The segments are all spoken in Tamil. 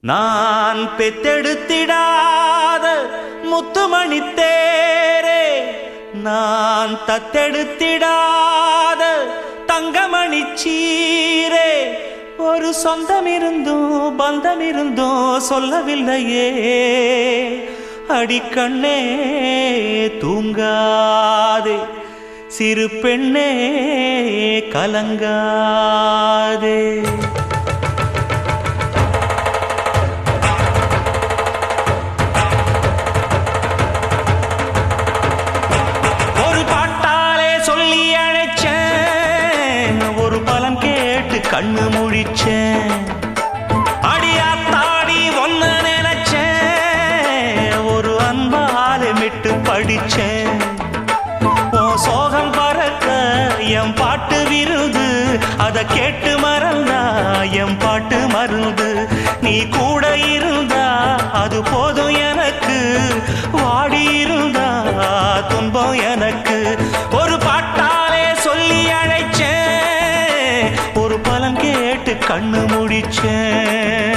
நான் பெத்தெடுத்திடாத முத்துமணி தேரே, நான் தத்தெடுத்திடாத தங்கமணி சீரே, ஒரு சொந்தம் இருந்தும் பந்தம் இருந்தும் சொல்லவில்லையே. அடிக்கண்ணே தூங்காதே, சிறு பெண்ணே கலங்காதே. கண்ணு முழிச்சேன், அடியாத்தாடி ஒன்ன நினைச்சேன், ஒரு அன்பாலே மிட்டு படிச்சேன். ஓ சோகம் பறக்க என் பாட்டு விருது, அத கேட்டு மறந்தா என் பாட்டு மருந்து. நீ கூட இருந்தா அது போதும் எனக்கு, வாடி இருந்தா துன்பம் எனக்கு. ஒரு பாட்டாலே சொல்லி அழைச்சேன், ஒரு பலன் கேட்டு கண்ணு முடிச்சேன்.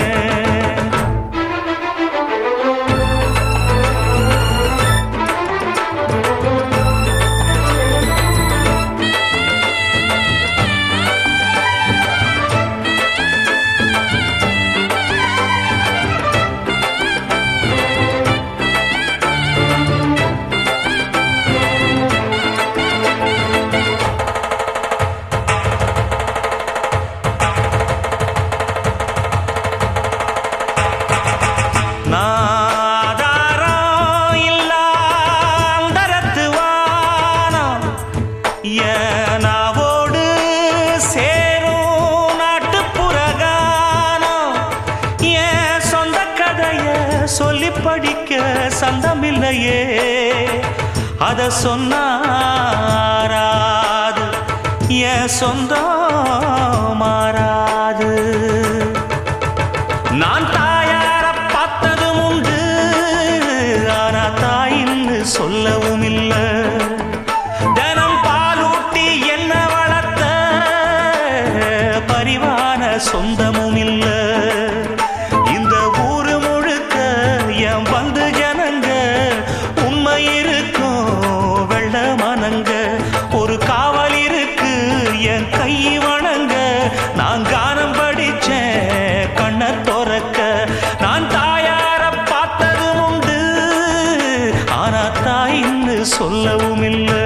நாவோடு சேரும் நாட்டுப்புறகானம், என் சொந்த கதைய சொல்லி படிக்க சந்தமில்லையே. அத சொன்னாராது என் சொந்தம் மாறாது. நான் தாயார பார்த்ததும் உண்டு, ஆனா தாயின்னு சொல்லவும் இல்லை. சொந்தமும் இல்ல, இந்த ஊரு முழுக்க என் வந்து ஜனங்க, உண்மை இருக்கும் வெள்ள மனங்க. ஒரு காவல் இருக்கு என் கை வணங்க, நான் கானம் படிச்சேன் கண்ண துறக்க. நான் தாயார பார்த்ததும் உண்டு, ஆனா தாயின்னு சொல்லவும் இல்லை.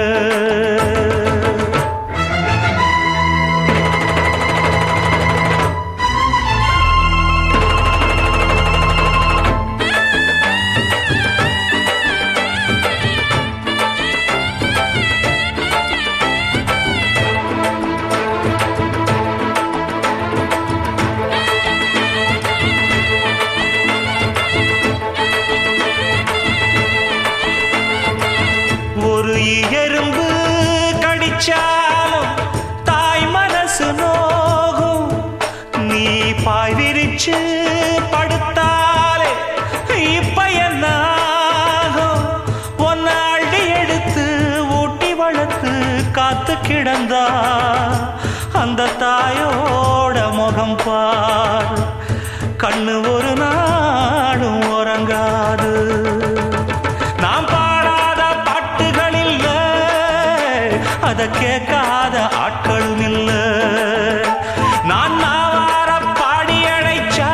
ஒரு எறும்பு கடிச்சாலும் தாய் மனசு நோகும், நீ பாய் விரிச்சு படுத்தாலே இப்ப என்ன ஆகும். ஒன்ன அள்ளி எடுத்து ஊட்டி வளர்த்து காத்து கிடந்தா அந்த தாயோட முகம் பார், கண்ணு ஒரு நாடும் உறங்காது. நாம் அத கேட்காத ஆட்களும் இல்ல, நான் நாவார பாடி அழைச்சா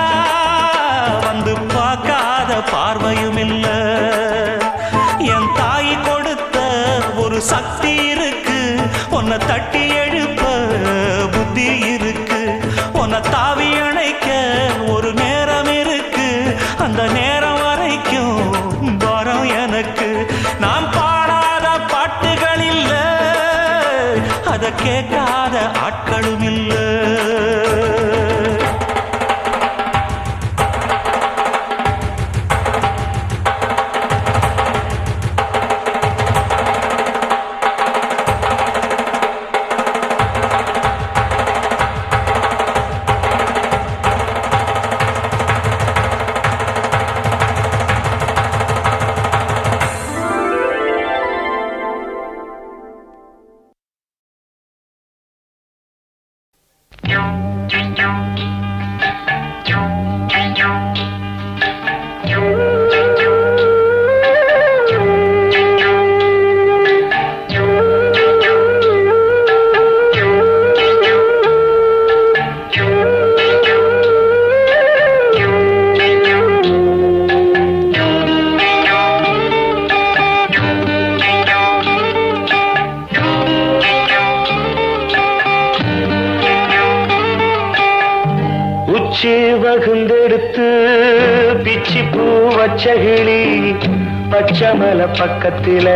வந்து பார்க்காத பார்வையும் இல்ல. என் தாய் கொடுத்த ஒரு சக்தி இருக்கு, உன்னை தட்டி எழுப்ப புத்தி இருக்கு. உன்னை தாவி அணைக்க ஒரு நேரம் இருக்கு, அந்த நேரம் வரைக்கும் வரம் எனக்கு. நான் பாடாத பாட்டுகள் இல்ல, அத கேட்காத ஆட்களும் இல்லை. வகுந்தெடுத்து பிச்சி பூ வச்ச கிளி பச்சமலை பக்கத்தில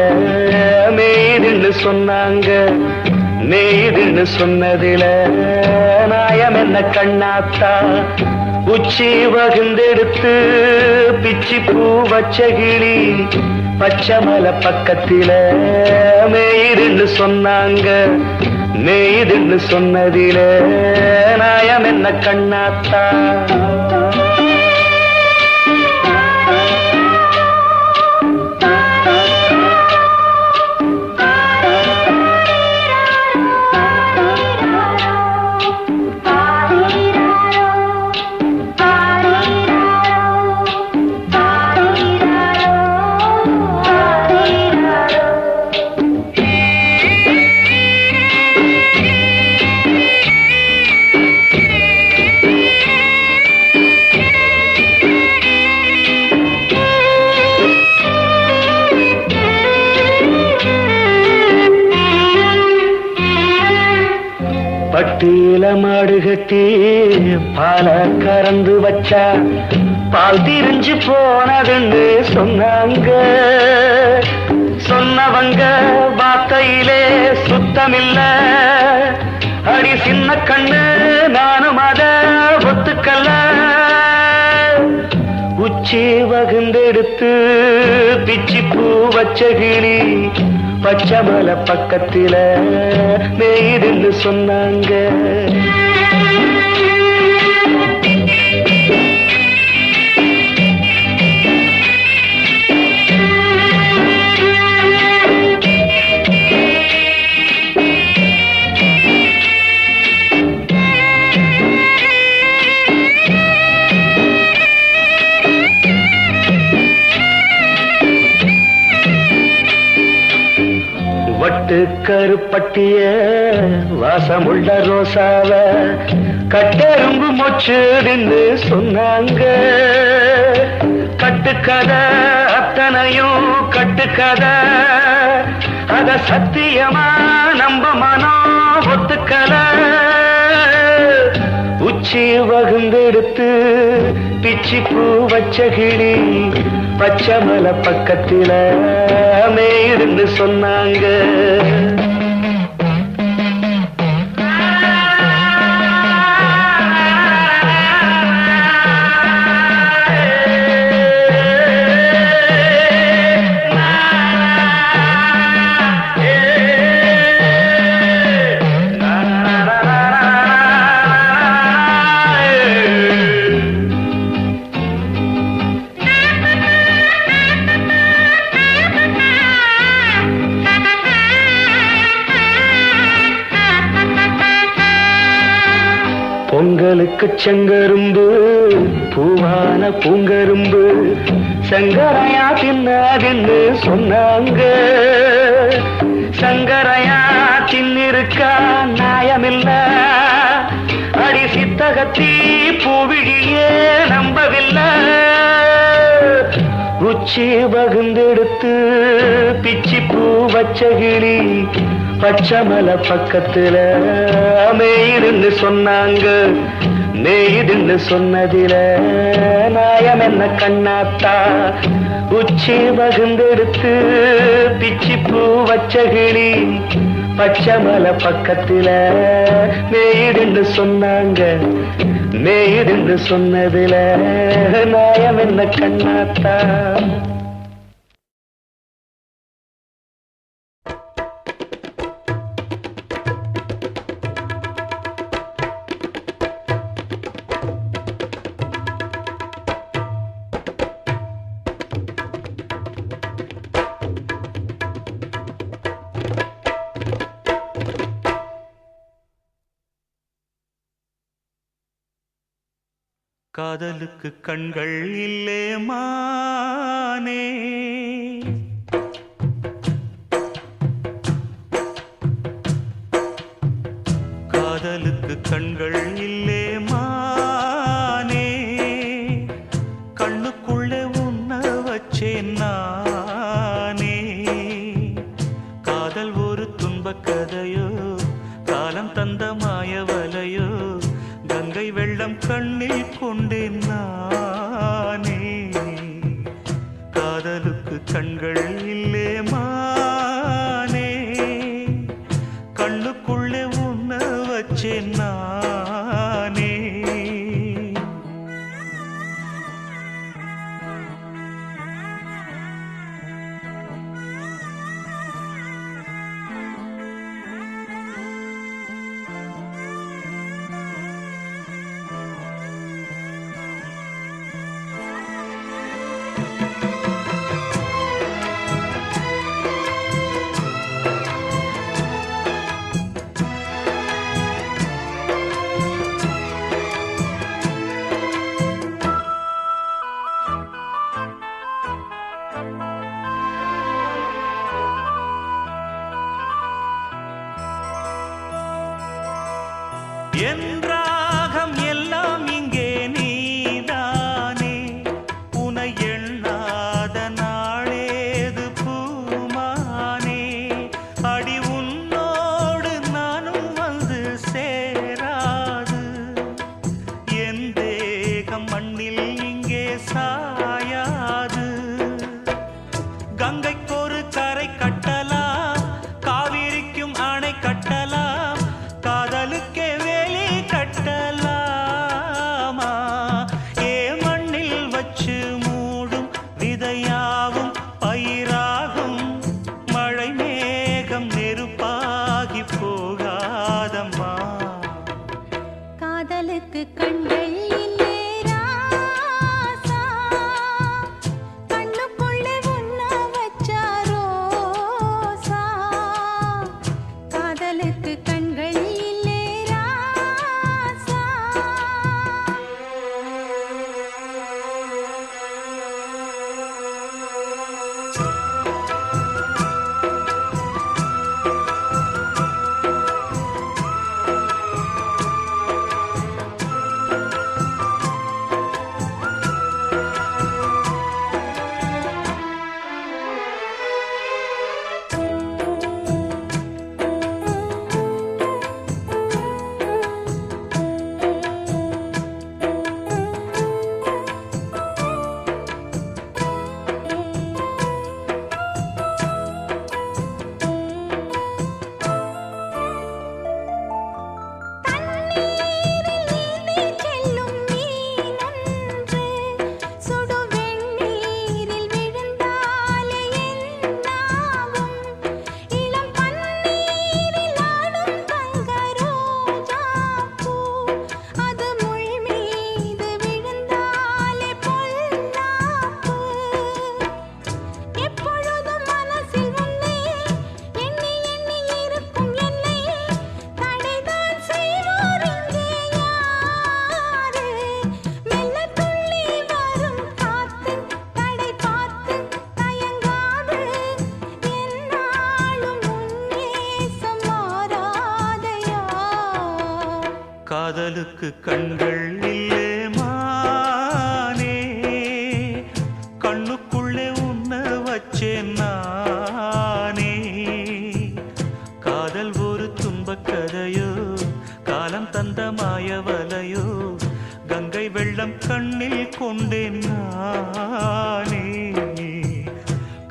மேய்துன்னு சொன்னாங்க. மேய்துன்னு சொன்னதில நாயம் என்ன கண்ணாத்தா. உச்சி வகுந்தெடுத்து பிச்சி பூ வச்ச கிளி பச்சமலை பக்கத்தில மேய்துன்னு சொன்னாங்க. மேய்துன்னு சொன்னதில நாயம் என்ன கண்ணாத்தா. பட்டியல மாடு கட்டி பால கறந்து வச்சா பால் திரிஞ்சு போனதுன்னு சொன்னாங்க. சொன்னவங்க வார்த்தையிலே சுத்தமில்ல. அடி சின்ன கண்ணு நானும் அத ஒத்துக்கல்ல. உச்சி வகுந்தெடுத்து பிச்சி பூ வச்ச கிளி பச்சமலை பக்கத்தில மேய்துன்னு சொன்னாங்க. வட்டு கருப்பட்டிய வாசமுள்ள ரோசாவ கட்டெரும்பு மொச்சுடுன்னு சொன்னாங்க. கட்டுக்கதை அத்தனையும் கட்டுக்கதை. அத சத்தியமா நம்ப மனம் ஒத்துக்கல. உச்சி வகுந்தெடுத்து பிச்சி பூ வச்ச கிளி பச்சமலை பக்கத்தில மேய்துன்னு சொன்னாங்க. பொங்கலுக்கு செங்கரும்பு பூவான பூங்கரும்பு சங்கரையா தின்னாதுன்னு சொன்னாங்க. சங்கரையா தின்னிருக்கா நியாயமில்ல. அடி சித்தகத்தி பூவிழியே நம்பவில்லை. உச்சி வகுந்தெடுத்து பிச்சி பூ வச்ச கிளி பச்சமலை பக்கத்தில மேய்துன்னு சொன்னாங்க. மேய்துன்னு சொன்னதில நாயம் என்ன கண்ணாத்தா. உச்சி வகுந்தெடுத்து பிச்சி பூ வச்ச கிளி பச்சமலை பக்கத்தில மேய்துன்னு சொன்னாங்க. மேய்துன்னு சொன்னதில நாயம் என்ன கண்ணாத்தா. காதலுக்கு கண்கள் இல்லே மானே. காதலுக்கு கண்கள் இல்லே மானே. கண்ணுக்குள்ளே உன்ன வச்சேன் நானே. காதல் ஒரு துன்பக் கதையோ காலம் தந்த மாயவலையோ. கங்கை வெள்ளம் கண்ணில் கொண்டே கண்கள் இல்லே மானே கண்ணுக்குள்ளே உன்ன வச்சேன் நானே என் ராகம் எல்லாம் இங்கே நீதானே உனை எண்ணாத நாளேது பூமானே அடி உன்னோடு நானும் வந்து சேராது என் தேகம் மண்ணில் இங்கே சாயாது கங்கைக்கொரு கரை கட்டலாம் காவிரிக்கும் அணை கட்டலாம் காதலுக்கே வேலி கட்டலாமா ஏ மண்ணில் வச்சு மூடும் விதையாவும் பயிராகும் மழை மேகம் நெருப்பாகி போகாதம்மா காதலுக்கு கண்கள் இல்லே ராசா கண்ணுக்குள்ளே உன்ன வச்சா ரோசா காதலுக்கு கண்கள் இல்லே ராசா காதலுக்கு கண்கள் இல்லே மானே கண்ணுக்குள்ளே உன்ன வச்சேன் நானே காதல் ஒரு துன்பக் கதையோ காலம் தந்த மாயவலையோ கங்கை வெள்ளம் கண்ணில் கொண்டேன் நானே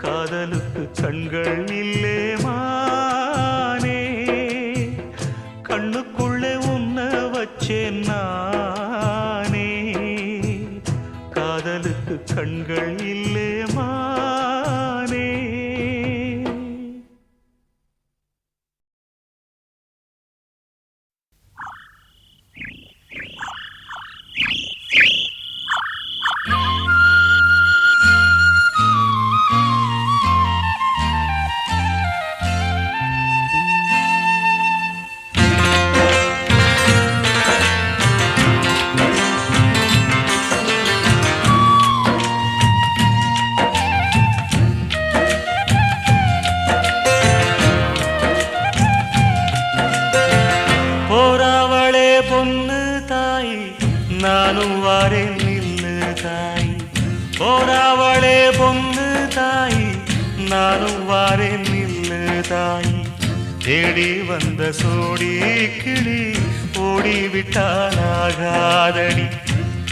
காதலுக்கு கண்கள் இல்லே மானே கண்ணுக்குள்ளே உன்ன வச்சேன் நானே காதலுக்கு கண்கள் இல்லே மானே நானும் வாரேன் நில்லு தாய் போராவளே பொண்ணு தாய் நானும் வாரேன் நில்லு தாய் தேடி வந்த சோடி கிளி ஓடிவிட்டாலாகாதடி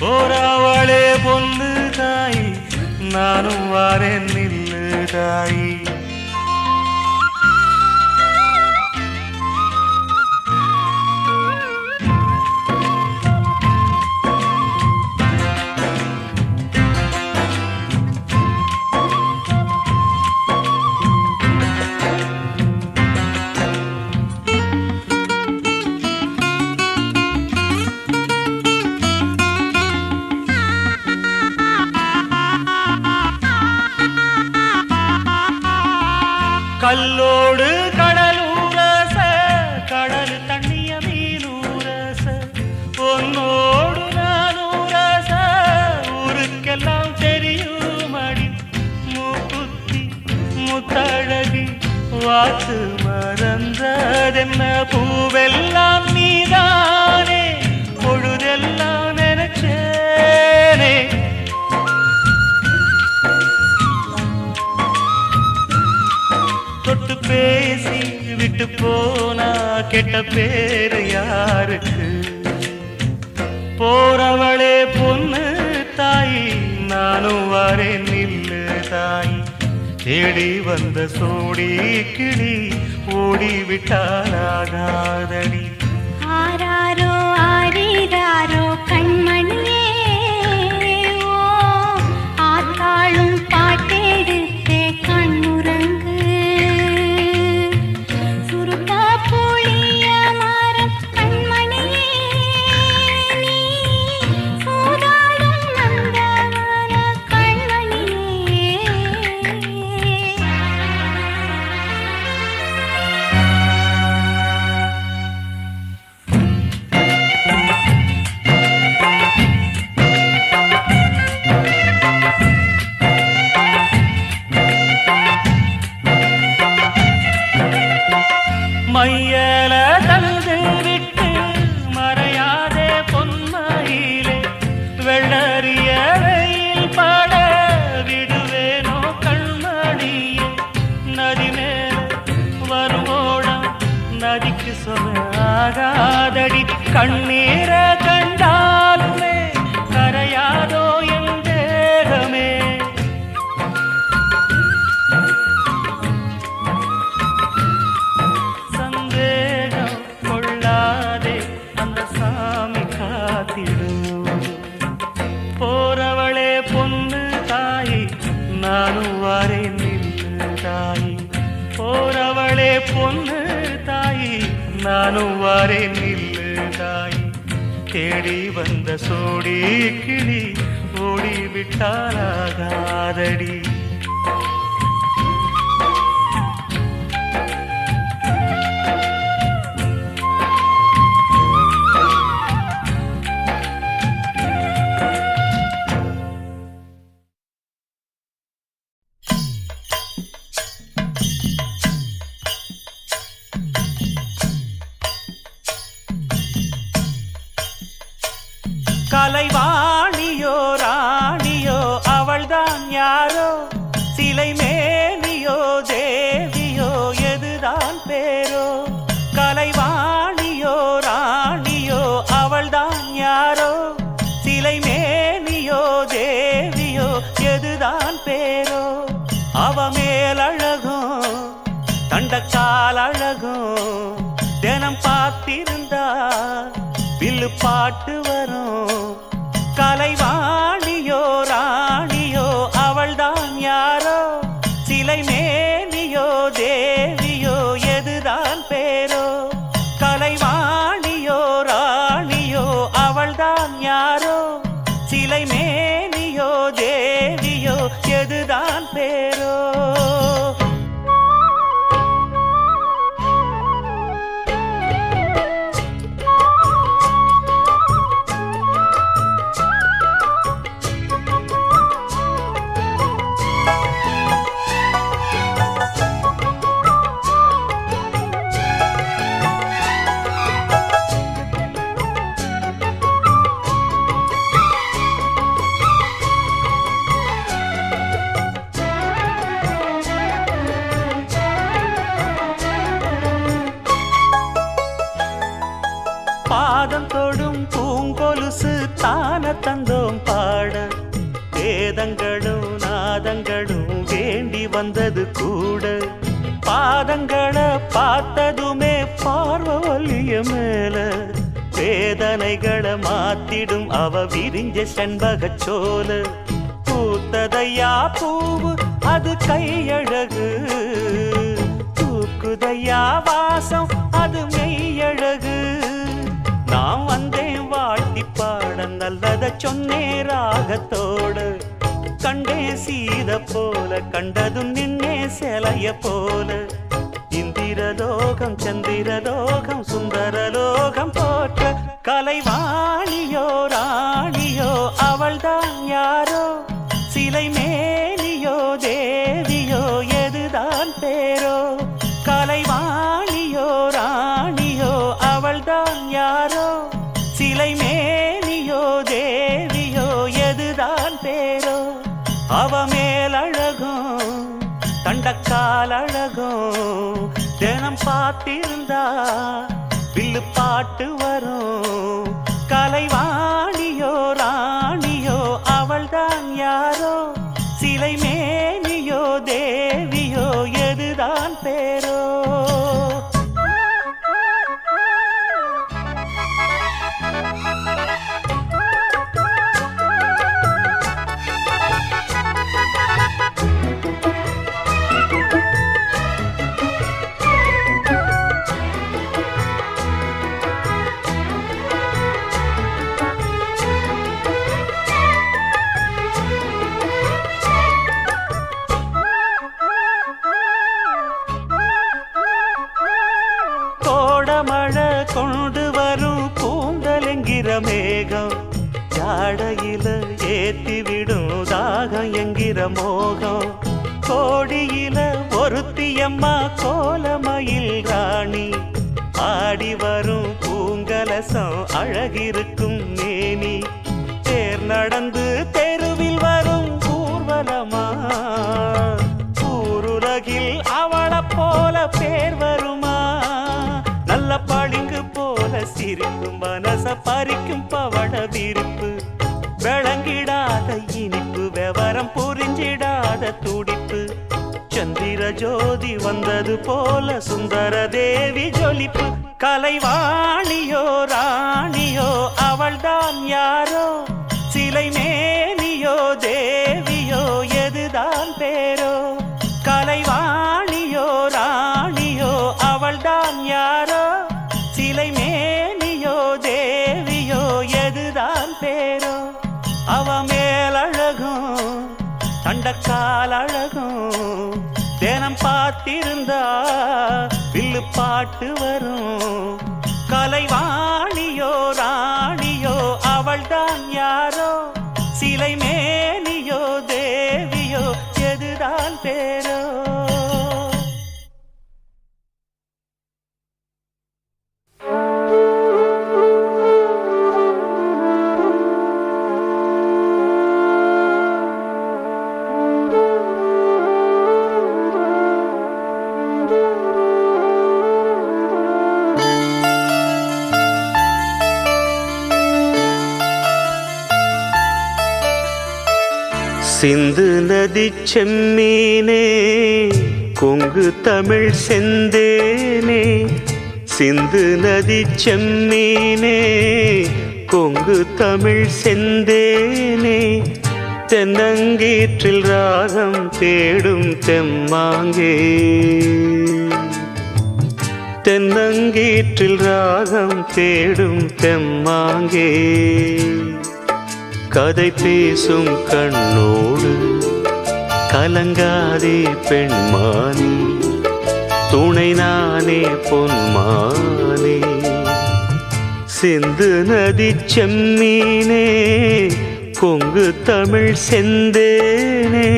போராவளே பொண்ணு தாய் நானும் வாரேன் நில்லு தாயி. கல்லோடு கடலூரச கடல் தண்ணிய மீனூரச பொன்னோடு நானூரச ஊருக்கெல்லாம் தெரியும் அடி மூக்குத்தி முத்தழகி வாத்து மறந்ததென்ன பூவெல்லாம் நீதானே பொழுதெல்லாம் நினைச்சேனே தொட்டு பேசி விட்டு போனா கெட்ட பேரு யாருக்கு போறவளே பொண்ணு தாயி நானும் வரேன் நில்லு தாயி தேடி வந்த சோடி கிளி ஓடி விட்டாலாகாதடி ஆராரோ ஆரிராரோ கண்மணியே ஓ ஆத்தாளும் பாட்டெடுத்தே கண்ணுறங்கு சுருக்கா புளிய மரம் கண்மணியே நீ சூதாடும் நந்தவன கண்மணியே மையல தழுது விட்டு மறையாதே பொன்மையிலே வெள்ளறிய வெயில் பட விடுவேனோ கண்மணியே நதி மேல வருவோடம் நதிக்கு சொல்லாகாதடி கண்ணீர கண்டாலுமே கரையாதோ என் தேகமே சந்தேகம் கொள்ளாதே அந்த சாமி காத்திடும் போறவளே பொண்ணு தாயி நானும் வரேன் நில்லு தாயி போறவளே பொண்ணு தாயி நானும் வரேன் நில்லு தாயி தேடி வந்த சோடி கிளி ஓடி விட்டாலாகாதடி கலைவாணியோ ராணியோ அவள்தான் யாரோ சிலை மேனியோ தேவியோ எதுதான் பேரோ கலைவாணியோ ராணியோ அவள்தான் யாரோ சிலை மேனியோ தேவியோ எதுதான் பேரோ அவ மேலழகும் தண்டக்கால் அழகும் தினம் பார்த்திருந்தா வில்லு பாட்டு வரும் கலைவாணியோ ராணியோ அவள்தான் யாரோ சிலை மேனியோ தேவியோ எதுதான் பேரோ கலைவாணியோ ராணியோ அவள்தான் யாரோ சிலை மேனியோ தேவியோ எதுதான் பேரோ பாதம் தொடும் பூங்கொலுசு தான தந்தோம் பாட வேதங்களும் நாதங்களும் வேண்டி வந்தது கூட. பாதங்களை பார்த்ததுமே பார்வலிய மேல வேதனைகளை மாத்திடும் அவ விரிஞ்ச செண்பகச்சோல. பூத்ததையா பூவு அது கையழகு, தூக்குதையா வாசம் அது மெய்யழகு. நான் வந்தேன் வாழ்த்தி பாட நல்லத சொன்னே ராகத்தோடு. கண்டே சீத போல கண்டதும் நின்னே சிலைய போல. இந்திரலோகம் சந்திரலோகம் சுந்தரலோகம் போற்ற கலைவாணியோ ராணியோ அவள்தான் யாரோ. சிலை மேனியோ தேவியோ எதுதான் பேரோ. கலைவாணியோ ராணியோ அவள்தான் யாரோ. சிலை மேனியோ தேவியோ எதுதான் பேரோ. அவ மேலழகும் தண்டக்கால் அழகும் தினம் பார்த்திருந்தா வில்லு பாட்டு வரும். கலைவாணியோ ராணியோ அவள்தான் யாரோ. சிலை மேனியோ தேவியோ எதுதான் பேரோ. மழை கொண்டு வரும் கூந்தலெங்கிற மேகம் ஜாடையில ஏத்தி விடும் தாகம் என்கிற மோகம். கோடியில ஒருத்தியம்மா கோலமயில் ராணி ஆடி வரும் பூங்கலசம் அழகிருக்கும் மேனி. தேர் நடந்து தெருவில் வரும் ஊர்வலமா ஊருலகில் அவளை போல பேர் வருமா. நல்ல பளிங்கு போல சிரிக்கும் மனச பறிக்கும் பவள விரிப்பு. விளங்கிடாத இனிப்பு விவரம் புரிஞ்சிடாத துடிப்பு. சந்திர ஜோதி வந்தது போல சுந்தர தேவி ஜொலிப்பு. கலைவாணியோ ராணியோ அவள்தான் யாரோ. சிலை மேனியோ தேவியோ எதுதான் பேரோ. கலைவாணியோ ராணியோ அவள்தான் யாரோ. சிலை மேனியோ தேவியோ எதுதான் பேரோ. அவ மேலழகும் தண்டக்கால் அழகும் தினம் பார்த்திருந்தா வில்லு பாட்டு வரும். கலைவாணியோ ராணியோ அவள்தான் யாரோ. சிலை மேனியோ தேவியோ எதுதான் பேரோ. சிந்து நதி செம்மீனே கொங்கு தமிழ் செந்தேனே. சிந்து நதி செம்மீனே கொங்கு தமிழ் செந்தேனே. தென்னங்கீற்றில் ராகம் தேடும் தெம்மாங்கே. தென்னங்கீற்றில் ராகம் தேடும் தெம்மாங்கே. கதை பேசும் கண்ணோடு கலங்காதே பெண்மானே. துணை நானே பொன்மானே. சிந்து நதி செம்மீனே கொங்கு தமிழ் செந்தேனே.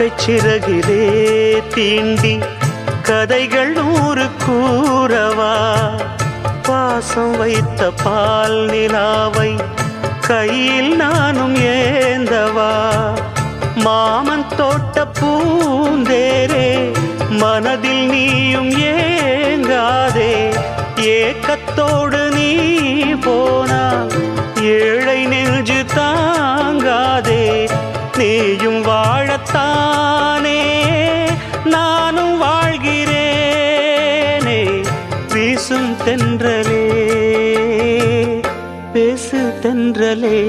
ஆசை சிறகிலே தீண்டி கதைகள் 100 கூறவா பாசம் வைத்த பால் நிலாவை கையில் நானும் ஏந்தவா மாமன் தோட்ட பூந்தேரே மனதில் நீயும் ஏங்காதே ஏக்கத்தோடு நீ போனா ஏழை நெஞ்சு தாங்காதே நீயும் வாழத்தானே நானும் வாழ்கிறேனே வீசும் தென்றலே பேசு தென்றலே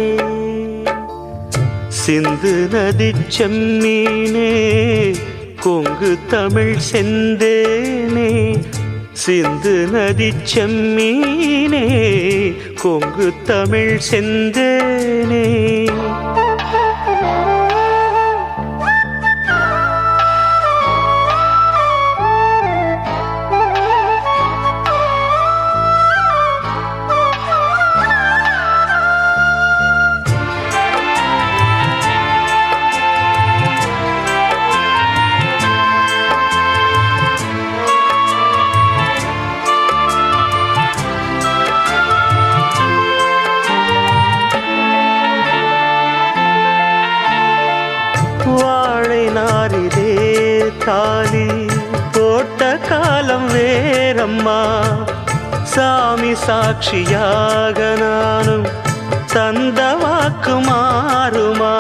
சிந்து நதி செம்மீனே கொங்கு தமிழ் செந்தேனே சிந்து நதி செம்மீனே கொங்கு தமிழ் செந்தேனே நாரிலே தாலி போட்ட காலம் வேறம்மா சாமி சாட்சியாக நானும் தந்த வாக்கு மாறுமா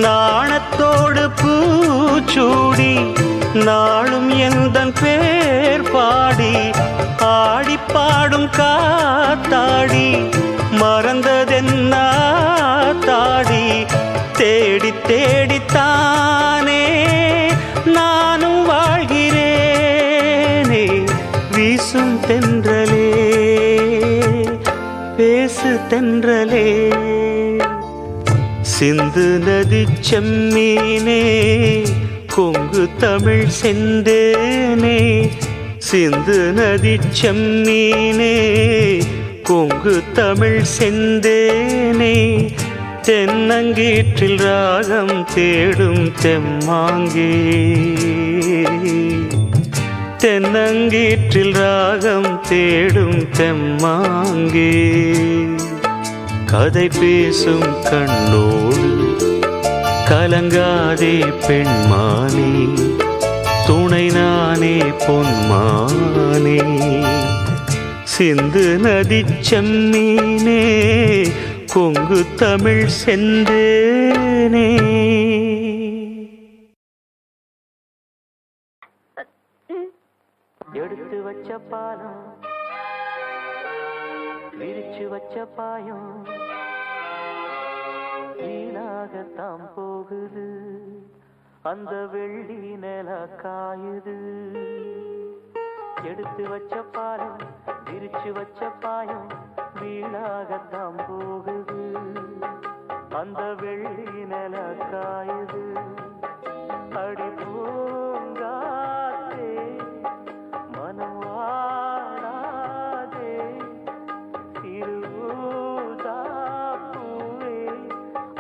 நாணத்தோடு பூச்சூடி நாளும் எந்தன் பேர் பாடி ஆடி பாடும் காத்தாடி மறந்ததென்ன தாடி தேடி தேடித்தானே நானும் வாழ்கிறேனே வீசும் தென்றலே பேசு தென்றலே சிந்து நதி செம்மீனே கொங்கு தமிழ் செந்தேனே சிந்து நதி செம்மீனே கொங்கு தமிழ் செந்தேனே தென்னங்கீற்றில் ராகம் தேடும் தெம்மாங்கே தென்னங்கீற்றில் ராகம் தேடும் தெம்மாங்கே கதை பேசும் கண்ணோடு கலங்காதே பெண்மானே துணை நானே பொன்மானே சிந்து நதி செம்மீனே கொங்கு தமிழ் செந்தேனே எடுத்து வச்ச பாலம் விரிச்சு வச்ச பாயம் வீணாகத்தான் போகுது அந்த வெள்ளி நில காயுது எடுத்து வச்ச பாலம் விரிச்சு வச்ச பாயம் வீணாகத்தான் போகுது அந்த வெள்ளி நில காயுது அடி பூங்காத்தே மனம் வாழாதே திருவுதாப்பூவே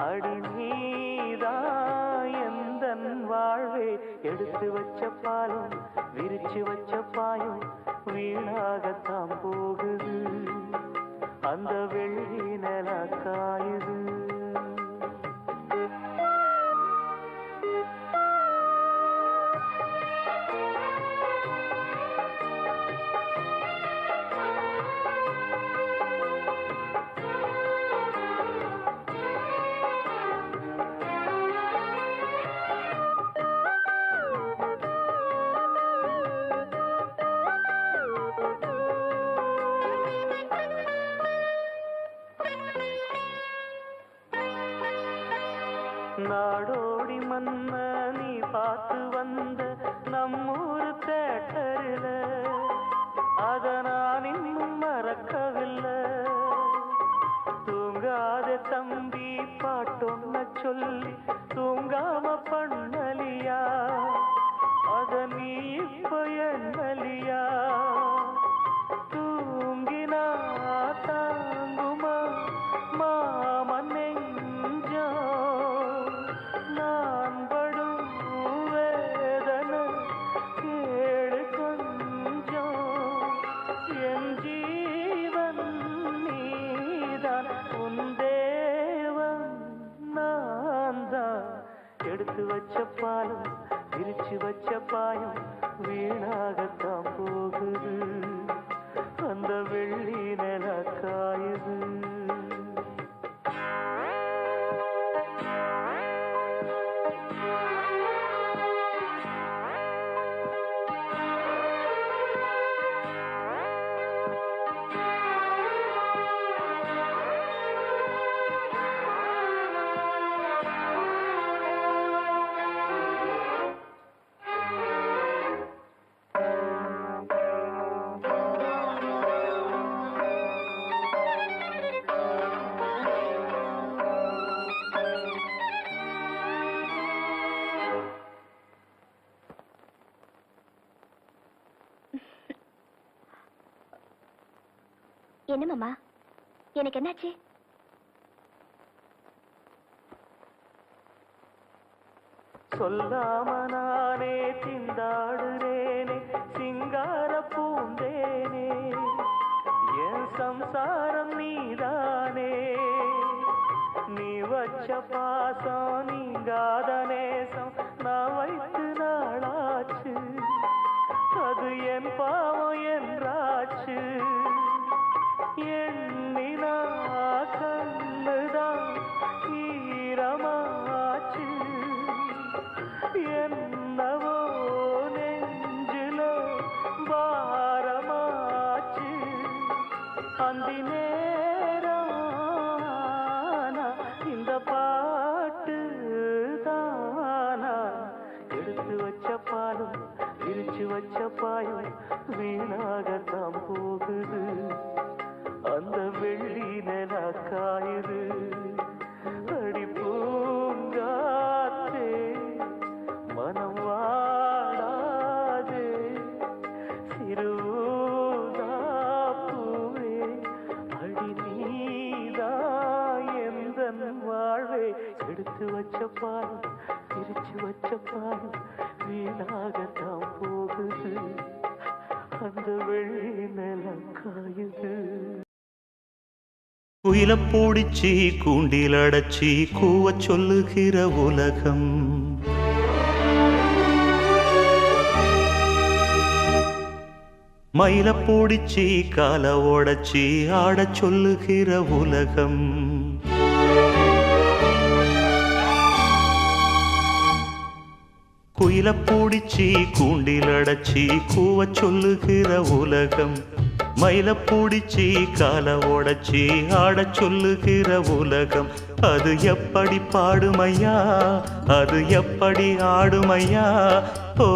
அடி நீதான் எந்தன் வாழ்வே எடுத்து வச்ச பாலம் விரிச்சு வச்ச பாயம் வீணாகத்தான் போகுது அந்த வெள்ளி நில காயுது நாடோடி மன்ன நீ பார்த்து வந்த நம்மூர் தேட்டரில அத நான் இன்னும் மறக்கவில்லை தூங்காத தம்பி பாட்டொன்ன சொல்லி தூங்காம பண்ணலியா அத நீ இப்ப எண்ணலியா தூங்கினா தாங்குமா மாமன் நெஞ்சோ நான் படும் என்ன மாமா, எனக்கு என்னாச்சு? சொல்லாம நானே திண்டாடுறேனே சிங்கார பூந்தேனே, என் சம்சாரம் நீதானே. நீ வச்ச பாசம் நீங்காத நேசம் நான் வைத்து நாளாச்சு, அது என் பாவம் என்றாச்சு. எண்ணினா கண்ணுதான் ஈரமாச்சு, என்னவோ நெஞ்சில பாரமாச்சு. அந்தி நேரம் இந்த பாட்டு தானா, எடுத்து வச்ச பாலும் விரிச்சு வச்ச பாயும் வீணாகத்தான் போகுது. அந்த வெள்ளி நில காயுது. அடி பூங்காத்தே மனம் வாடாதே, சிறுதாப்பூவே அடி நீதா எந்தன் வாழ்வே. எடுத்து வச்ச பாலும் பிரிச்சு வச்ச பாலும் வீணாகத்தான் போகுது. அந்த வெள்ளி நிலம் காயுது. குயில பூடிச்சி கூண்டில் அடைச்சி கூவ சொல்லுகிற உலகம், மயில பூடிச்சி கால ஓடச்சி ஆட சொல்லுகிற உலகம். குயில பூடிச்சி கூண்டில் அடைச்சி கூவ சொல்லுகிற உலகம், மயில பூடிச்சி கால ஓடச்சி ஆட சொல்லுகிற உலகம். அது எப்படி பாடுமையா, அது எப்படி ஆடுமையா. ஓ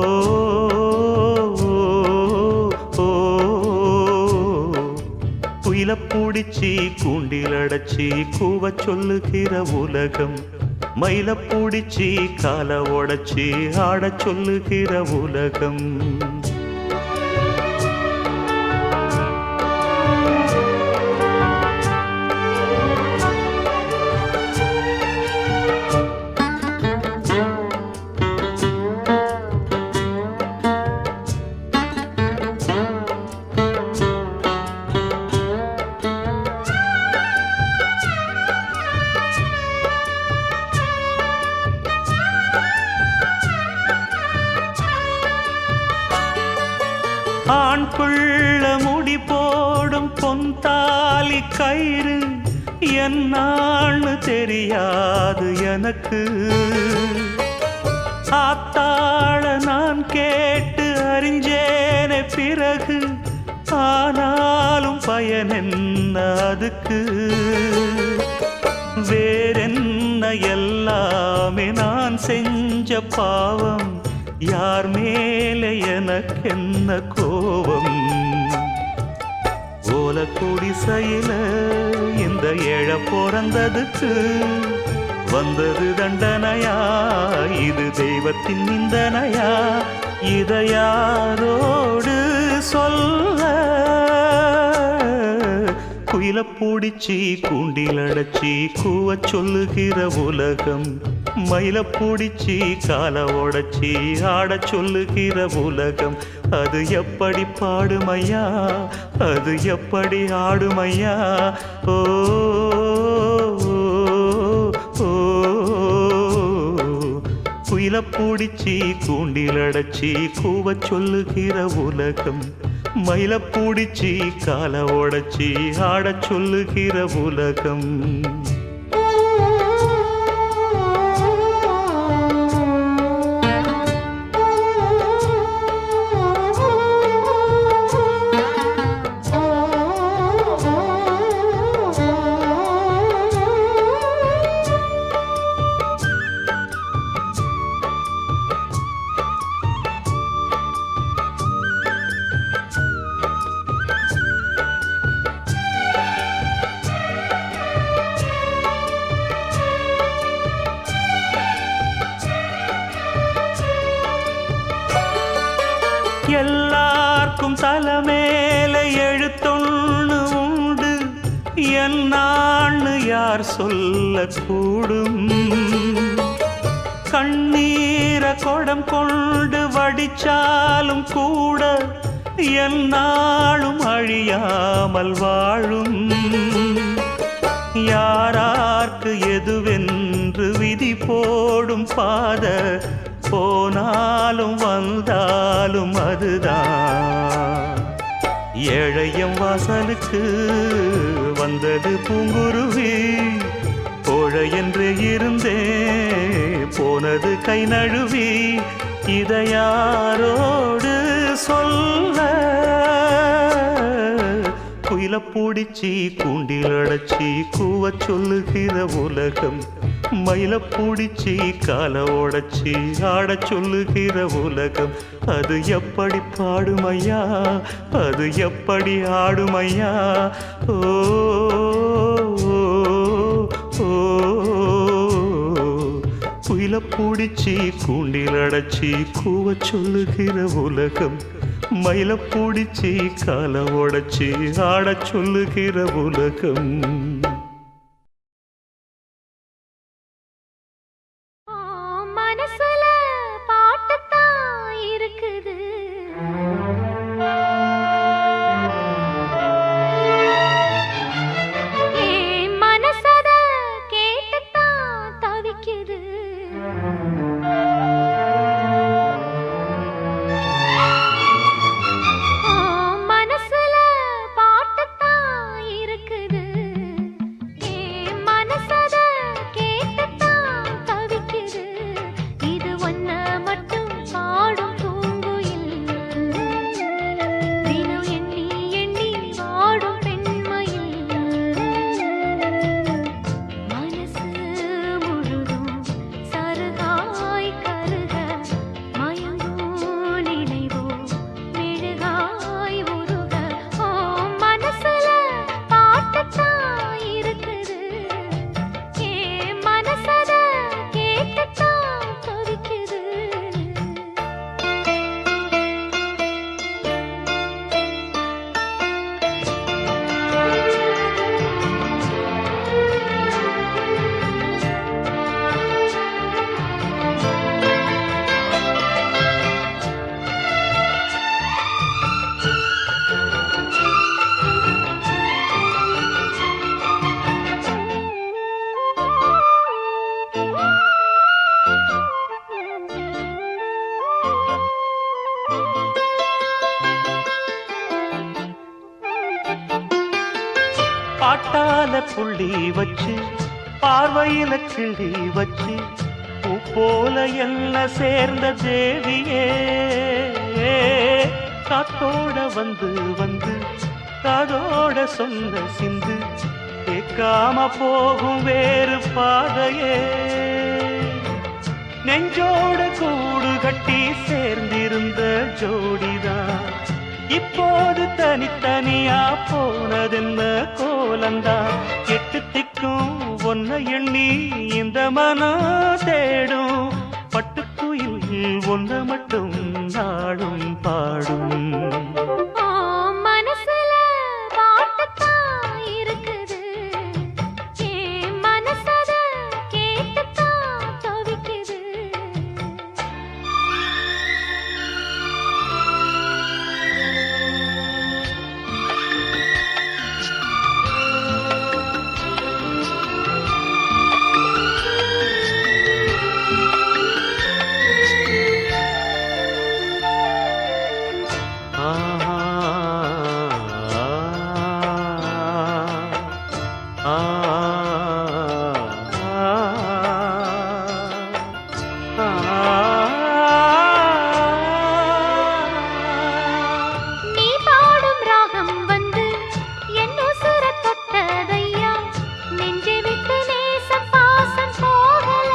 குயில பூடிச்சி கூண்டில் அடைச்சி கூவ சொல்லுகிற உலகம், மயில பூடிச்சி கால ஓடச்சி ஆட சொல்லுகிற உலகம். ஆண் பிள்ள முடி போடும் பொன்தாலி கயிறு என்னான்னு தெரியாது எனக்கு. ஆத்தாள நான் கேட்டு அறிஞ்சேனே பிறகு, ஆனாலும் பயன் என்ன அதுக்கு. வேறென்ன எல்லாமே நான் செஞ்ச பாவம், யார் மேலே எனக்கென்ன கோபம். ஓல குடிசையில இந்த ஏழ பிறந்ததுக்கு வந்தது தண்டனையா, இது தெய்வத்தின் நிந்தனையா. இதை யாரோடு சொல்ல. குயில பூடிச்சி கூண்டில் அடைச்சி கூவ சொல்லுகிற உலகம், மயில பூடிச்சி கால ஓடச்சி ஆட சொல்லுகிற உலகம். அது எப்படி பாடுமையா, அது எப்படி ஆடுமையா. ஓ குயில பூடிச்சி கூண்டில் அடைச்சி கூவ சொல்லுகிற உலகம், மயில பூடிச்சி கால ஓடச்சி ஆட சொல்லுகிற உலகம். எல்லாருக்கும் தலைமேல எழுத்தொன்னு உண்டு, என்னான்னு யார் சொல்லக்கூடும் கண்ணீர கொடம் கொண்டு வடிச்சாலும் கூட என்னாலும் அழியாமல் வாழும் யாரார்க்கு எதுவென்று விதி போடும் பாத போனாலும் வந்தாலும் அதுதான் ஏழையம் வாசலுக்கு வந்தது பூங்குருவி கோழை என்று இருந்தே போனது கை நழுவி இதை யாரோடு சொல்ல குயில பூடிச்சி கூண்டில் அடைச்சி கூவ சொல்லுகிற உலகம் மயில பூடிச்சி கால உடைச்சி ஆட சொல்லுகிற உலகம் அது எப்படி பாடுமையா அது எப்படி ஆடுமையா ஓ குயில பூடிச்சி கூண்டில் அடைச்சி கூவ சொல்லுகிற உலகம் மயில பூடிச்சி கால உடைச்சி ஆட சொல்லுகிற உலகம் மனசுல பாட்டுத்தான் இருக்குது மனசத கேட்டுத்தான் தவிக்குது மனசுல பாட்டுத்தான் இருக்குது மனசத கேட்டுத்தான் தவிக்குது இது ஒன்ன மட்டும் பாடும் பூங்குயில் தினம் எண்ணி எண்ணி வாடும் பெண்மையில் மனசு முழுதும் சருகாய் கருக மயங்கும் நினைவோ மெழுகாய் உருக மனசுல பாட்டுத்தான் இருக்குது மனசத கேட்டுத்தான் தவிக்குது பாட்டால புள்ளி வச்சு பார்வையில கிள்ளி வச்சு பூ போல என்ன சேர்ந்த தேவியே காத்தோட வந்து வந்து காதோட சொன்ன சிந்து கேட்காம போகும் வேறு பாதையே நெஞ்சோட கூடு கட்டி சேர்ந்திருந்த ஜோடிதான் இப்போது தனித்தனியா போனதென்ன கோலந்தா எட்டு திக்கும் ஒன்ன எண்ணி இந்த மனம் தேடும் பட்டுக்குயில் ஒன்ன மட்டும் நாடும் பாடும் மனசுல பாட்டுத்தான் இருக்குது மனசத கேட்டுத்தான் தவிக்குது நீ பாடும் ராகம் வந்து என் உசுர தொட்டதையா நெஞ்சை விட்டு நேசம் பாசம் போகல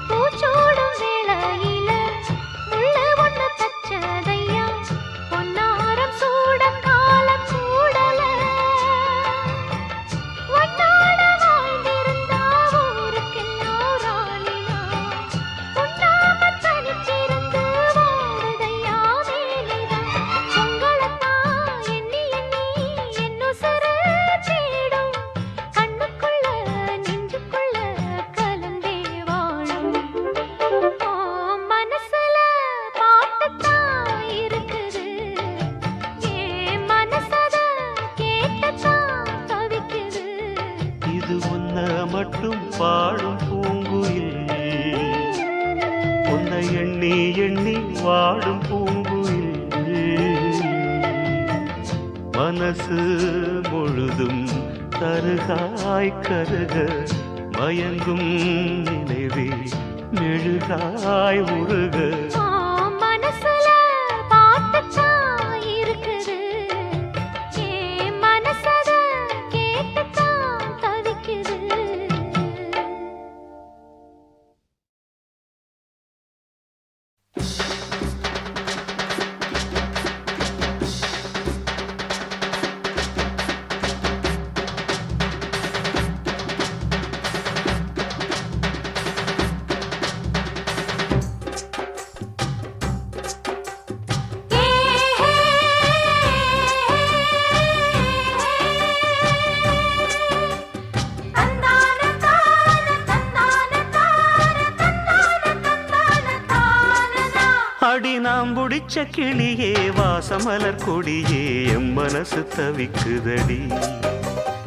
பூச்சூடும் வேளையில முள்ளு ஒண்ணு தச்சதையா பொன்னாரம் சூட காலம் கூடல மனசு முழுதும் கருகாய் கருக மயங்கும் நினைவே மெழுகாய் உருக மனசுல பாட்டுத்தான் இருக்குது, என் மனசத கேட்டுத்தான் தவிக்குது. அடி நாம் புடிச்ச கிளியே வாசமலர் கொடியே எம் மனசு தவிக்குதடி.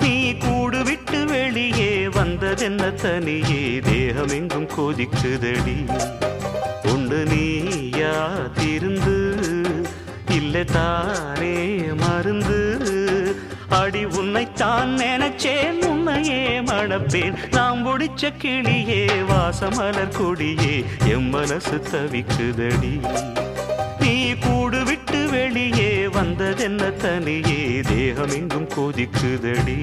நீ கூடு விட்டு வெளியே வந்ததென்ன தனியே தேகம் எங்கும் கொதிக்குதடி. ஒன்று நீயா திருந்து இல்லை தானே மருந்து. அடி உன்னைத்தான் நினைச்சேன் உன்னையே மணப்பேன். நாம் முடிச்ச கிளியே வாசமலர் கொடியே எம் மனசு தவிக்குதடி. நீ கூடு விட்டு வெளியே வந்ததென்ன தனியே தேகம் எங்கும் கொதிக்குதடி.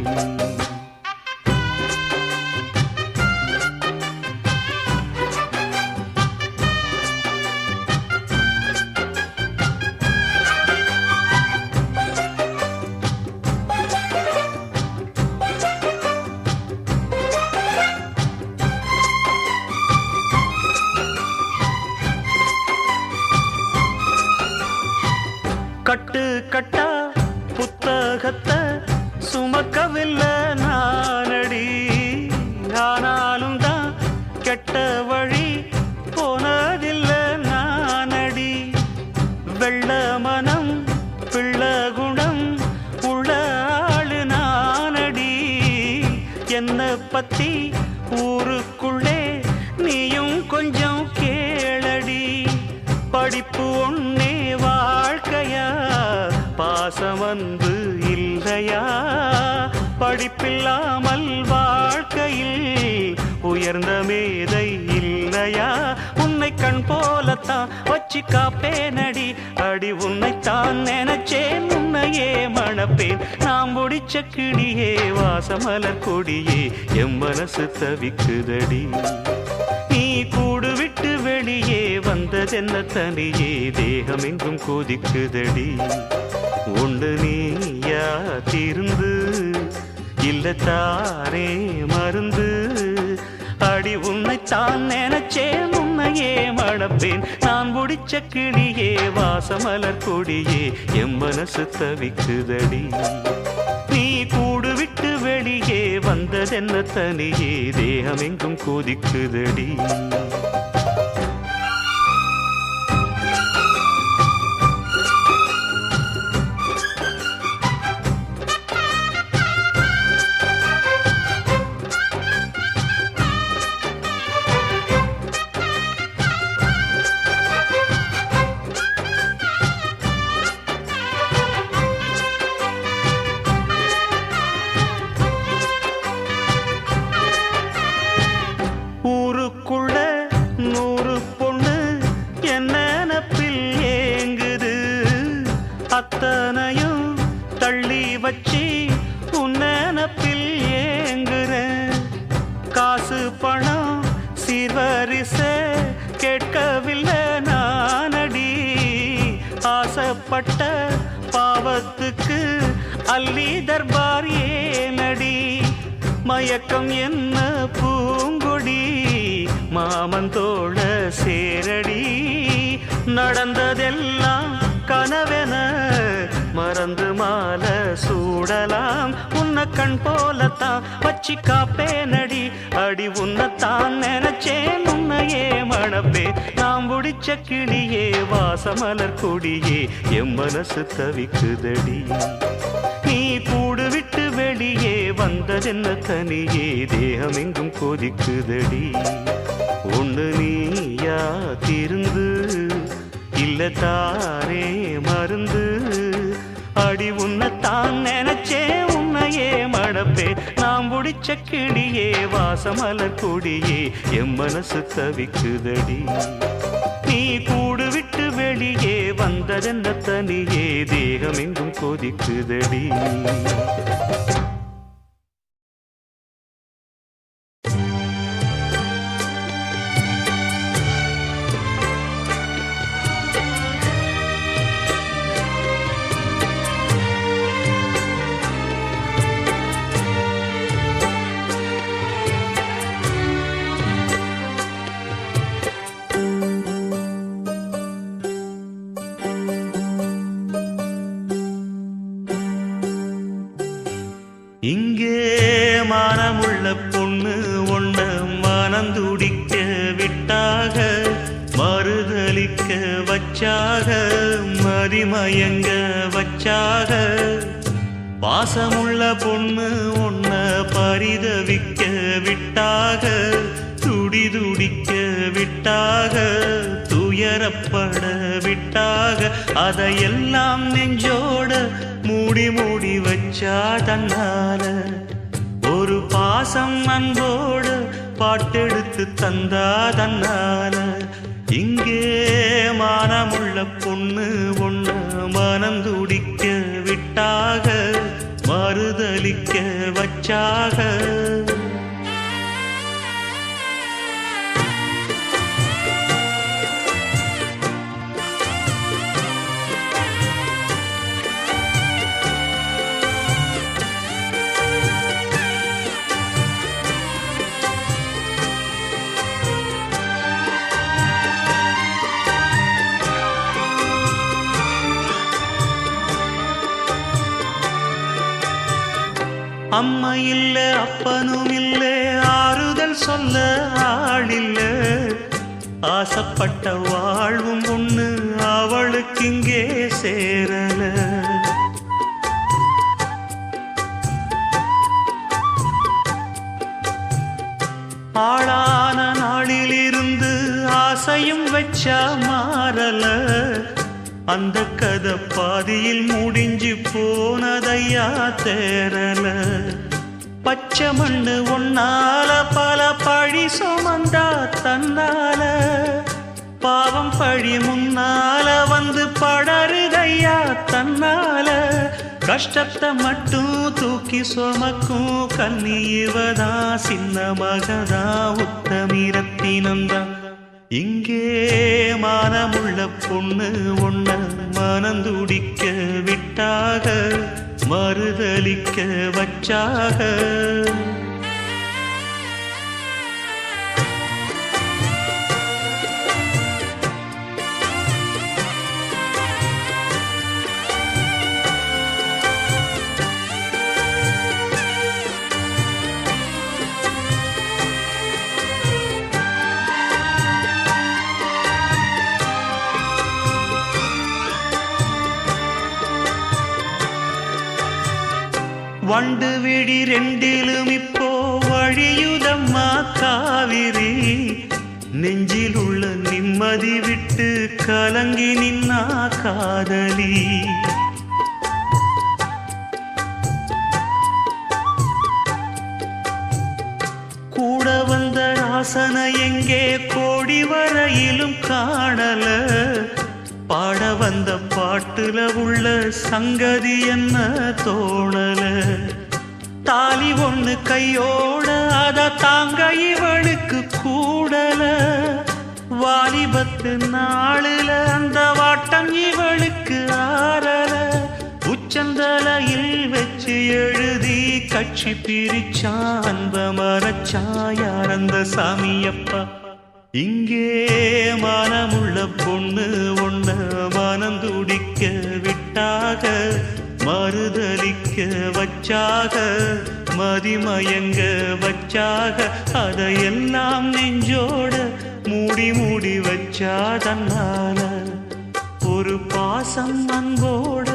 கட்டு கட்டா புத்தகத்தை சுமக்கவில்லை நானடி. ஆனாலும் தான் கெட்ட வழி போனதில்லை நானடி. வெள்ள மனம் பிள்ள குணம் உள்ள ஆளு நானடி. என்னை பத்தி ஊருக்குள்ளே நீயும் கொஞ்சம் கேளடி. படிப்பு ஒன்னே வாழ்க்கையா பாசம் அன்பு இல்லையா. படிப்பில்லாமல் வாழ்க்கையில் உயர்ந்த மேதை இல்லையா. உன்னை கண் போலத்தான் வச்சு காப்பேனடி. அடி உன்னைத்தான் நினைச்சேன் உன்னையே மணப்பேன். நாம் முடிச்ச கிளியே வாசமலர் கொடியே எம் மனசு தவிக்குதடி. நீ கூடு விட்டு வெளியே வந்ததென்ன தனியே தேகம் எங்கும் கொதிக்குதடி. ஒன்று நீயா திருந்து இல்லை தானே மருந்து. அடி உன்னைத்தான் நினைச்சேன் உன்னையே மணப்பேன். நான் முடிச்ச கிளியே வாசமலர் கொடியே எம் மனசு தவிக்குதடி. நீ கூடு விட்டு வெளியே வந்ததென்ன தனியே தேகம் எங்கும் கொதிக்குதடி. ஊருக்குள்ள 100 பொண்ணு என்ன நினப்பில் ஏங்குது. அத்தனையும் தள்ளி வச்சு உன் நினப்பில் ஏங்குறேன். காசு பணம் சீர்வரிச கேட்கவில்லை நானடி. ஆசைப்பட்ட பாவத்துக்கு அள்ளி தர்பார் ஏனடி. மயக்கம் என்ன பூங்கொடி மாமந்தோட சேரடி. நடந்ததெல்லாம் கனவென மறந்து மாலை சூடலாம். உன்னை கண் போலத்தான் வச்சு காப்பேனடி. அடி உன்னைத்தான் நினைச்சேன் உன்னையே மணப்பே. நாம் முடிச்ச கிளியே வாசமலர் கொடியே எம் மனசு தவிக்குதடி. நீ கூடு விட்டு வெளியே வந்ததென்ன தனியே தேகம் எங்கும் கொதிக்குதடி. ஒன்று நீயா திருந்து இல்லை தானே மருந்து. அடி உன்னைத்தான் நினைச்சே உன்னையே மடப்பே நாம் முடிச்ச கிளியே வாசமலர் கொடியே எம் மனசு தவிக்குதடி நீ கூடு விட்டு வெளியே வந்ததென்ன தனியே தேகம் எங்கும் கொதிக்குதடி இங்கே மானமுள்ள பொண்ணு ஒண்ண மனந்துடிக்க விட்டாக மறுதலிக்க வச்சாக மதிமயங்க வச்சாக பாசமுள்ள பொண்ணு ஒண்ண பரிதவிக்க விட்டாக துடிதுடிக்க விட்டாக துயரப்பட விட்டாக அதையெல்லாம் நெஞ்சோட மூடி மூடி வச்சா தன்னால ஒரு பாசம் அன்போடு பாட்டெடுத்து தந்தா தன்னால இங்கே மானமுள்ள பொண்ணு ஒண்ணு மனம் துடிக்க விட்டாக மறுதலிக்க வச்சாக அம்மா இல்ல அப்பனும் இல்ல ஆறுதல் சொல்ல ஆளில்ல ஆசைப்பட்ட வாழ்வும் ஒண்ணு அவளுக்கு இங்கே சேரல ஆளான நாளிலிருந்து ஆசையும் வச்சா மாறல அந்த கதை பாதியில் முடிஞ்சு போனதையா தேரல பச்சை மண்ணு ஒன்னால பல பழி சுமந்தா தன்னால பாவம் பழி முன்னால வந்து படருதையா தன்னால கஷ்டத்தை மட்டும் தூக்கி சுமக்கும் கண்ணி இவதா சின்ன மகதா உத்தமிரத்தினந்தான் இங்கே மானமுள்ள பொண்ணு ஒண்ண மனந்துடிக்க விட்டாக மறுதலிக்க வச்சாக வண்டு விழி ரெண்டிலும் இப்போ வழியுதம்மா காவிரி நெஞ்சில் உள்ள நிம்மதி விட்டு கலங்கி நின்னா காதலி கூட வந்த ராசனை எங்கே கோடி வரையிலும் காணல பாட வந்த பாட்டுல உள்ள சங்கதி என்ன தோணல தாலி ஒண்ணு கையோட அத தாங்க இவளுக்கு கூடல வாலிபத்து நாளுல அந்த வாட்டம் இவளுக்கு ஆறல உச்சந்தலையில் வச்சு எழுதி கட்சி பிரிச்சா அன்ப மரச்சா யார் அந்த சாமியப்பா இங்கே மானமுள்ள பொண்ணு ஒண்ண மனம் துடிக்க விட்டாக மறுதலிக்க வச்சாக மதிமயங்க வச்சாக அதையெல்லாம் நெஞ்சோட மூடி மூடி வச்சா தன்னால ஒரு பாசம் அன்போட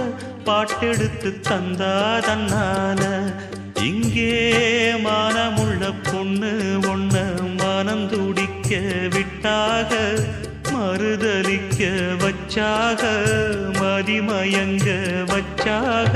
பாட்டெடுத்து தந்தா தன்னால இங்கே மானமுள்ள பொண்ணு ஒண்ண மனம் துடிக்க விட்டாக மறுதலிக்க வச்சாக மதிமயங்க வச்சாக